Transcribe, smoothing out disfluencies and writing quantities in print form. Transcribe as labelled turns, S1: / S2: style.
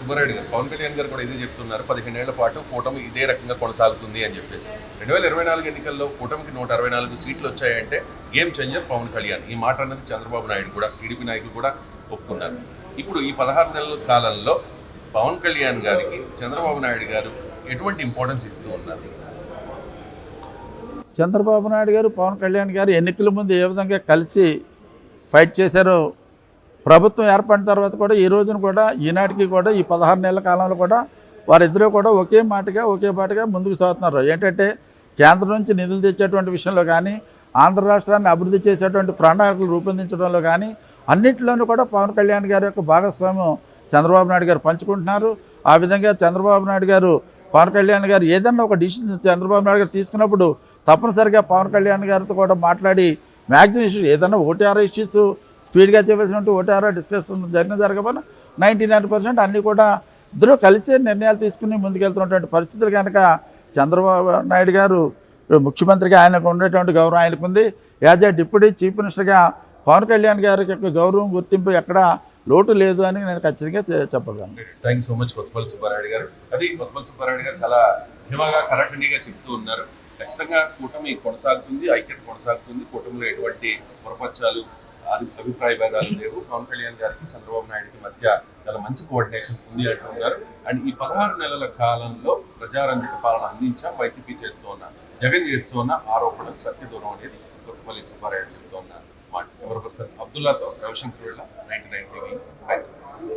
S1: సుబ్బారెడ్డి గారు, పవన్ కళ్యాణ్ గారు కూడా ఇదే చెప్తున్నారు, 15 ఏళ్ల పాటు కూటమి ఇదే రకంగా కొనసాగుతుంది అని చెప్పేసి. 2024 ఎన్నికల్లో కూటమికి 164 సీట్లు వచ్చాయంటే గేమ్ చేంజర్ పవన్ కళ్యాణ్. ఈ మాట అన్నది చంద్రబాబు నాయుడు కూడా, టీడీపీ నాయకులు కూడా ఒప్పుకున్నారు. ఇప్పుడు ఈ 16 నెలల కాలంలో పవన్ కళ్యాణ్ గారికి చంద్రబాబు నాయుడు గారు ఎటువంటి ఇంపార్టెన్స్ ఇస్తూ ఉన్నారు?
S2: చంద్రబాబు నాయుడు గారు పవన్ కళ్యాణ్ గారు ఎన్నికల ముందు ఏ విధంగా కలిసి ఫైట్ చేశారో, ప్రభుత్వం ఏర్పడిన తర్వాత కూడా ఈ రోజున కూడా ఈనాటికి కూడా ఈ 16 నెలల కాలంలో కూడా వారిద్దరూ కూడా ఒకే బాటగా ముందుకు సాగుతున్నారు. ఏంటంటే కేంద్రం నుంచి నిధులు తెచ్చేటువంటి విషయంలో కానీ, ఆంధ్ర రాష్ట్రాన్ని అభివృద్ధి చేసేటువంటి ప్రణాళికలు రూపొందించడంలో కానీ అన్నింటిలోనూ కూడా పవన్ కళ్యాణ్ గారి యొక్క భాగస్వామ్యం చంద్రబాబు నాయుడు గారు పంచుకుంటున్నారు. ఆ విధంగా చంద్రబాబు నాయుడు గారు పవన్ కళ్యాణ్ గారు ఏదన్నా ఒక డిసిషన్ చంద్రబాబు నాయుడు గారు తీసుకున్నప్పుడు తప్పనిసరిగా పవన్ కళ్యాణ్ గారితో కూడా మాట్లాడి మ్యాక్సిమం ఇష్యూస్ ఏదన్నా ఓటీఆర్ ఇష్యూస్ స్పీడ్గా చేయవలసినట్టు ఓటీఆర్ డిస్కషన్ జరగకపోయినా 99% అన్నీ కూడా ఇద్దరు కలిసే నిర్ణయాలు తీసుకుని ముందుకెళ్తున్నటువంటి పరిస్థితులు కనుక చంద్రబాబు నాయుడు గారు ముఖ్యమంత్రిగా ఆయనకు ఉండేటువంటి గౌరవం ఆయనకు ఉంది. యాజ్ ఏ డిప్యూటీ చీఫ్ మినిస్టర్గా పవన్ కళ్యాణ్ గారికి యొక్క గౌరవం గుర్తింపు ఎక్కడ లోటు లేదు అని నేను ఖచ్చితంగా చెప్పగలను.
S1: Thank you so much Kottapalli Subbareddy గారు. అది కొత్తపల్లి సుబ్బారెడ్డి గారు చాలా ధీమాగా కరెక్ట్గా చెప్తూ ఉన్నారు. ఖచ్చితంగా కూటమి కొనసాగుతుంది, ఐక్యత కొనసాగుతుంది. కూటమిలో ఎటువంటి పొరపచ్చాలు, అభిప్రాయ భేదాలు లేవు. పవన్ కళ్యాణ్ గారికి చంద్రబాబు నాయుడుకి మధ్య చాలా మంచి కోఆర్డినేషన్ ఉంది అంటున్నారు. అండ్ ఈ 16 నెలల కాలంలో ప్రజారంజక పాలన అందించాం వైసీపీ చేస్తూ ఉన్న, జగన్ చేస్తూ ఉన్న ఆరోపణలు సత్యదూరం అనేది కొత్తపల్లి సుబ్బారెడ్డి చెప్తూ ఉన్నారు. కెమెరా పర్సన్ అబ్దుల్లాతో రవిశంకర్ 99 టీవీ.